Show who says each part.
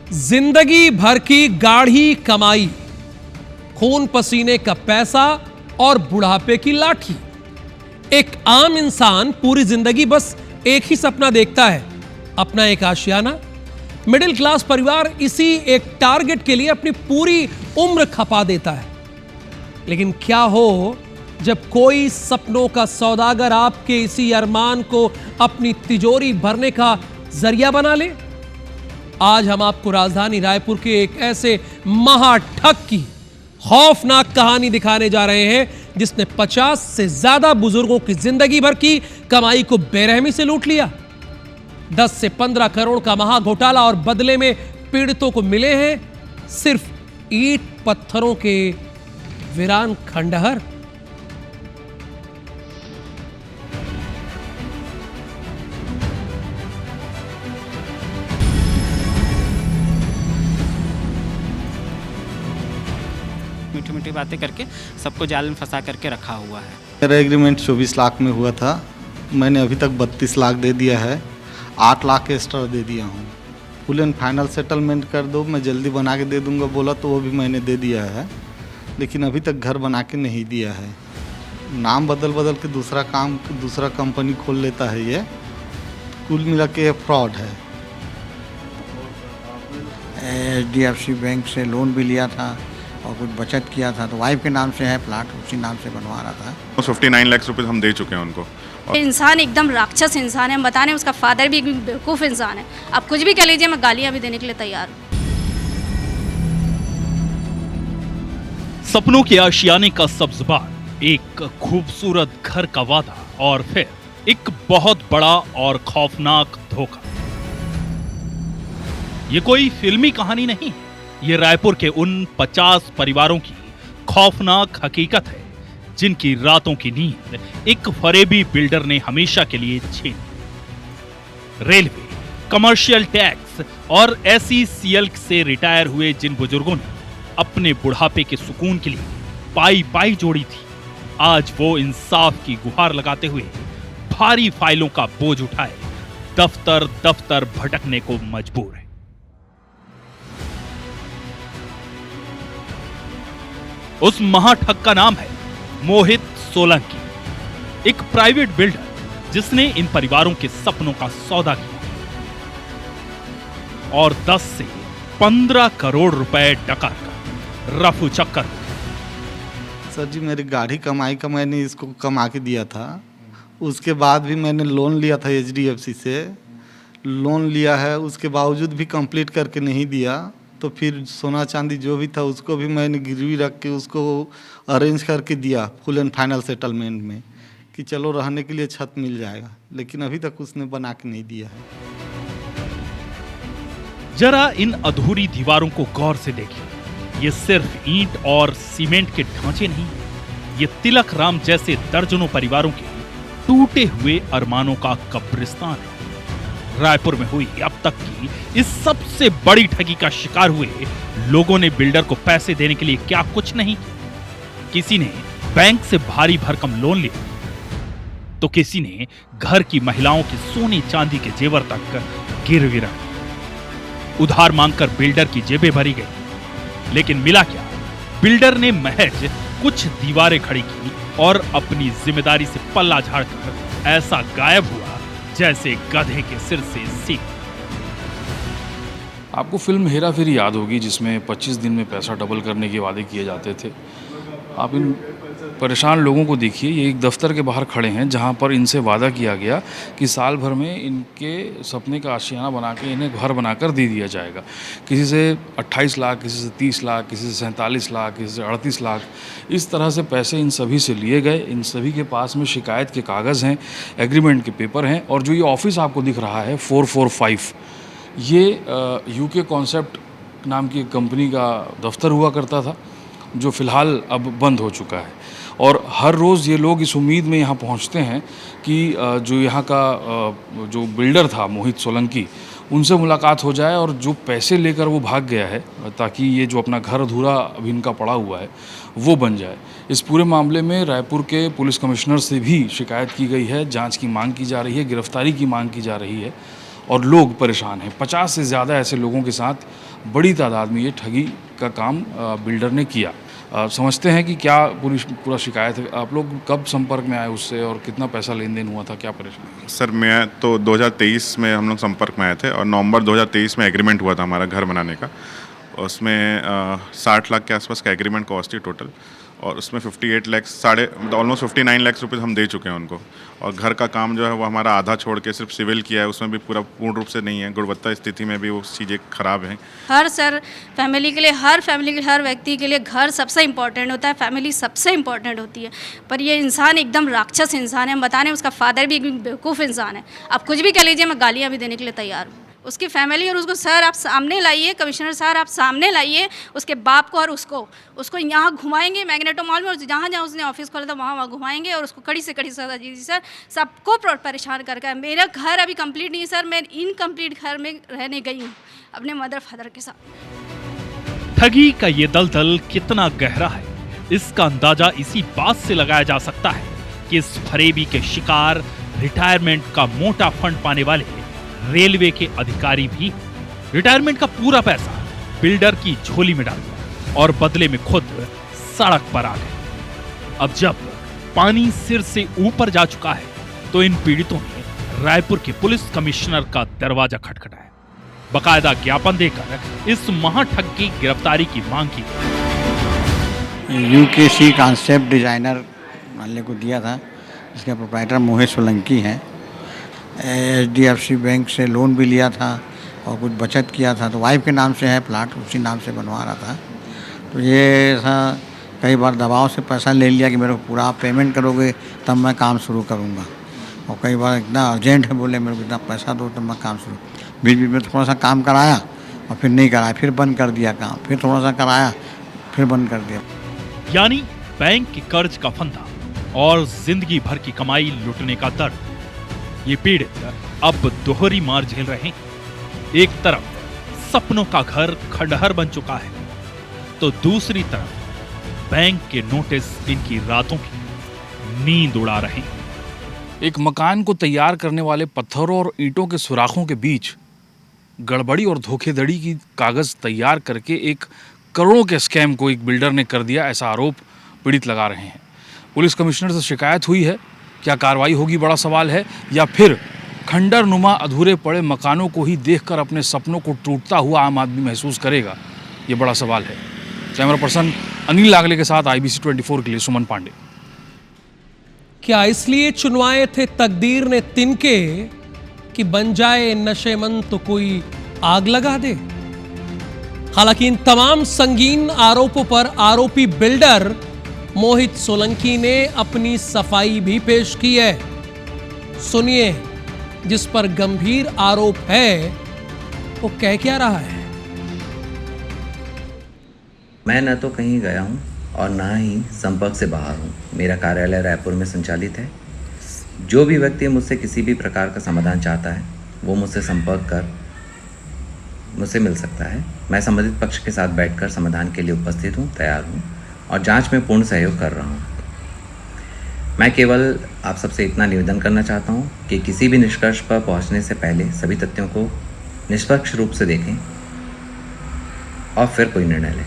Speaker 1: जिंदगी भर की गाढ़ी कमाई, खून पसीने का पैसा और बुढ़ापे की लाठी। एक आम इंसान पूरी जिंदगी बस एक ही सपना देखता है, अपना एक आशियाना। मिडिल क्लास परिवार इसी एक टारगेट के लिए अपनी पूरी उम्र खपा देता है। लेकिन क्या हो जब कोई सपनों का सौदागर आपके इसी अरमान को अपनी तिजोरी भरने का जरिया बना ले। आज हम आपको राजधानी रायपुर के एक ऐसे महाठग की खौफनाक कहानी दिखाने जा रहे हैं जिसने 50 से ज्यादा बुजुर्गों की जिंदगी भर की कमाई को बेरहमी से लूट लिया। 10 से 15 करोड़ का महा घोटाला और बदले में पीड़ितों को मिले हैं सिर्फ ईंट पत्थरों के वीरान खंडहर।
Speaker 2: मीठी मीठी बातें करके सबको जाल में फंसा करके रखा हुआ है।
Speaker 3: मेरा एग्रीमेंट 24 लाख में हुआ था, मैंने अभी तक 32 लाख दे दिया है, 8 लाख एक्स्ट्रा दे दिया हूँ। फुल एंड फाइनल सेटलमेंट कर दो, मैं जल्दी बना के दे दूंगा बोला तो वो भी मैंने दे दिया है, लेकिन अभी तक घर बना के नहीं दिया है। नाम बदल बदल के दूसरा कंपनी खोल लेता है। ये कुल मिला के ये फ्रॉड है।
Speaker 4: HDFC बैंक से लोन भी लिया था और कुछ बचत किया था, तो वाइफ के नाम से है प्लाट, उसी नाम से बनवा रहा था।
Speaker 5: 59 लाख रुपए हम दे चुके हैं उनको।
Speaker 6: इंसान एकदम राक्षस इंसान है, हम बता रहे हैं। उसका फादर भी एक बेवकूफ़ इंसान है। आप कुछ भी कह लीजिए, मैं गालियाँ भी देने के लिए तैयार हूँ।
Speaker 7: सपनों के आशियाने का सब्ज बाग, एक खूबसूरत घर का वादा और फिर एक बहुत बड़ा और खौफनाक धोखा। ये कोई फिल्मी कहानी नहीं, ये रायपुर के उन 50 परिवारों की खौफनाक हकीकत है जिनकी रातों की नींद एक फरेबी बिल्डर ने हमेशा के लिए छीन। रेलवे, कमर्शियल टैक्स और SECL से रिटायर हुए जिन बुजुर्गों ने अपने बुढ़ापे के सुकून के लिए पाई पाई जोड़ी थी, आज वो इंसाफ की गुहार लगाते हुए भारी फाइलों का बोझ उठाए दफ्तर दफ्तर भटकने को मजबूर है। उस महाठग का नाम है मोहित सोलंकी, एक प्राइवेट बिल्डर जिसने इन परिवारों के सपनों का सौदा किया और 10 से 15 करोड़ रुपए डका कर रफू चक्कर।
Speaker 3: सर जी, मेरी गाढ़ी कमाई का मैंने इसको कमा के दिया था। उसके बाद भी मैंने लोन लिया था HDFC से, लोन लिया है, उसके बावजूद भी कंप्लीट करके नहीं दिया। तो फिर सोना चांदी जो भी था उसको भी मैंने गिरवी रख के उसको अरेंज करके दिया फुल एंड फाइनल सेटलमेंट में कि चलो रहने के लिए छत मिल जाएगा, लेकिन अभी तक उसने बना के नहीं दिया है।
Speaker 7: जरा इन अधूरी दीवारों को गौर से देखिए। ये सिर्फ ईंट और सीमेंट के ढांचे नहीं, ये तिलक राम जैसे दर्जनों परिवारों के टूटे हुए अरमानों का कब्रिस्तान है। रायपुर में हुई अब तक की इस सबसे बड़ी ठगी का शिकार हुए लोगों ने बिल्डर को पैसे देने के लिए क्या कुछ नहीं किया। किसी ने बैंक से भारी भरकम लोन लिया, तो किसी ने घर की महिलाओं के सोने चांदी के जेवर तक गिरवी रख उधार मांगकर बिल्डर की जेबें भरी गई। लेकिन मिला क्या? बिल्डर ने महज कुछ दीवारें खड़ी की और अपनी जिम्मेदारी से पल्ला झाड़कर ऐसा गायब हुआ जैसे गधे के सिर से सीख।
Speaker 8: आपको फिल्म हेरा फेरी याद होगी जिसमें 25 दिन में पैसा डबल करने के वादे किए जाते थे। आप इन परेशान लोगों को देखिए, ये एक दफ्तर के बाहर खड़े हैं जहां पर इनसे वादा किया गया कि साल भर में इनके सपने का आशियाना बना के इन्हें घर बनाकर दे दिया जाएगा। किसी से 28 लाख, किसी से 30 लाख, किसी से 47 लाख, किसी से 38 लाख, इस तरह से पैसे इन सभी से लिए गए। इन सभी के पास में शिकायत के कागज़ हैं, एग्रीमेंट के पेपर हैं। और जो ये ऑफिस आपको दिख रहा है 445, ये UK कॉन्सेप्ट नाम की कंपनी का दफ्तर हुआ करता था, जो फ़िलहाल अब बंद हो चुका है। और हर रोज़ ये लोग इस उम्मीद में यहाँ पहुँचते हैं कि जो यहाँ का जो बिल्डर था मोहित सोलंकी, उनसे मुलाकात हो जाए और जो पैसे लेकर वो भाग गया है ताकि ये जो अपना घर अधूरा अभी इनका पड़ा हुआ है वो बन जाए। इस पूरे मामले में रायपुर के पुलिस कमिश्नर से भी शिकायत की गई है, जांच की मांग की जा रही है, गिरफ्तारी की मांग की जा रही है। और लोग परेशान हैं। 50 से ज़्यादा ऐसे लोगों के साथ बड़ी तादाद में ये ठगी का काम बिल्डर ने किया। समझते हैं कि क्या पूरा शिकायत है। आप लोग कब संपर्क में आए उससे और कितना पैसा लेन देन हुआ था, क्या परेशानी?
Speaker 5: सर मैं तो 2023 में हम लोग संपर्क में आए थे और नवंबर 2023 में एग्रीमेंट हुआ था हमारा घर बनाने का। उसमें 60 लाख के आसपास का एग्रीमेंट कॉस्ट थी टोटल, और उसमें 58 लाख ऑलमोस्ट 59 लाख रुपये हम दे चुके हैं उनको। और घर का काम जो है वो हमारा आधा छोड़ के सिर्फ सिविल किया है, उसमें भी पूर्ण रूप से नहीं है, गुणवत्ता स्थिति में भी वो चीज़ें खराब हैं।
Speaker 6: हर फैमिली के लिए हर व्यक्ति के लिए घर सबसे इम्पोर्टेंट होता है, फैमिली सबसे इम्पोर्टेंट होती है। पर ये इंसान एकदम राक्षस इंसान है। हम बता रहे हैं उसका फादर भी एक बेवकूफ़ इंसान है। आप कुछ भी कह लीजिए, मैं गालियाँ भी देने के लिए तैयार हूँ। उसकी फैमिली और उसको सर आप सामने लाइए, कमिश्नर सर आप सामने लाइए उसके बाप को, और उसको यहाँ घुमाएंगे मैग्नेटो मॉल में, और जहाँ जहाँ उसने ऑफिस खोला था वहाँ घुमाएंगे और उसको कड़ी से कड़ी सजा दीजिए सर। सबको परेशान करके मेरा घर अभी कंप्लीट नहीं है सर, मैं इनकम्प्लीट घर में रहने गई हूँ अपने मदर फादर के साथ।
Speaker 7: ठगी का ये दलदल कितना गहरा है, इसका अंदाजा इसी बात से लगाया जा सकता है कि इस फरेबी के शिकार रिटायरमेंट का मोटा फंड पाने वाले रेलवे के अधिकारी भी रिटायरमेंट का पूरा पैसा बिल्डर की झोली में डाल दिया और बदले में खुद सड़क पर आ गए। अब जब पानी सिर से ऊपर जा चुका है तो इन पीड़ितों ने रायपुर के पुलिस कमिश्नर का दरवाजा खटखटाया, बकायदा ज्ञापन देकर इस महाठग की गिरफ्तारी की मांग की।
Speaker 4: यूकेसी कॉन्सेप्ट डिजाइनर मानने को दिया था, इसके प्रोप्राइटर मोहित सोलंकी हैं। HDFC बैंक से लोन भी लिया था और कुछ बचत किया था, तो वाइफ के नाम से है प्लाट, उसी नाम से बनवा रहा था। तो ये ऐसा कई बार दबाव से पैसा ले लिया कि मेरे को पूरा आप पेमेंट करोगे तब मैं काम शुरू करूँगा, और कई बार इतना अर्जेंट है, बोले मेरे को इतना पैसा दो तब मैं काम शुरू। बीच बीच में थोड़ा सा काम कराया और फिर नहीं कराया, फिर बंद कर दिया काम, फिर थोड़ा सा कराया फिर बंद कर दिया।
Speaker 7: यानी बैंक के कर्ज का फंदा और जिंदगी भर की कमाई लुटने का दर्द, ये पीड़ित अब दोहरी मार झेल रहे हैं। एक तरफ सपनों का घर खंडहर बन चुका है, तो दूसरी तरफ बैंक के नोटिस इनकी रातों की नींद उड़ा रहे हैं।
Speaker 8: एक मकान को तैयार करने वाले पत्थरों और ईंटों के सुराखों के बीच गड़बड़ी और धोखेधड़ी की कागज तैयार करके एक करोड़ों के स्कैम को एक बिल्डर ने कर दिया, ऐसा आरोप पीड़ित लगा रहे हैं। पुलिस कमिश्नर से शिकायत हुई है, क्या कार्रवाई होगी बड़ा सवाल है, या फिर खंडर नुमा अधूरे पड़े मकानों को ही देखकर अपने सपनों को टूटता हुआ आम आदमी महसूस करेगा, ये बड़ा सवाल है। कैमरा पर्सन अनिल लागले के साथ IBC 24 के लिए सुमन पांडे।
Speaker 1: क्या इसलिए चुनवाए थे तकदीर ने तिनके कि बन जाए नशेमंद तो कोई आग लगा दे? हालांकि इन तमाम संगीन आरोपों पर आरोपी बिल्डर मोहित सोलंकी ने अपनी सफाई भी पेश की है। सुनिए, जिस पर गंभीर आरोप है वो कह क्या रहा है।
Speaker 9: मैं न तो कहीं गया हूं और न ही संपर्क से बाहर हूं। मेरा कार्यालय रायपुर में संचालित है। जो भी व्यक्ति मुझसे किसी भी प्रकार का समाधान चाहता है वो मुझसे संपर्क कर मुझसे मिल सकता है। मैं संबंधित पक्ष के साथ बैठकर समाधान के लिए उपस्थित हूं, तैयार हूं और जांच में पूर्ण सहयोग कर रहा हूं। मैं केवल आप सबसे इतना निवेदन करना चाहता हूं कि किसी भी निष्कर्ष पर पहुंचने से पहले सभी तथ्यों को निष्पक्ष रूप से देखें और फिर कोई निर्णय लें।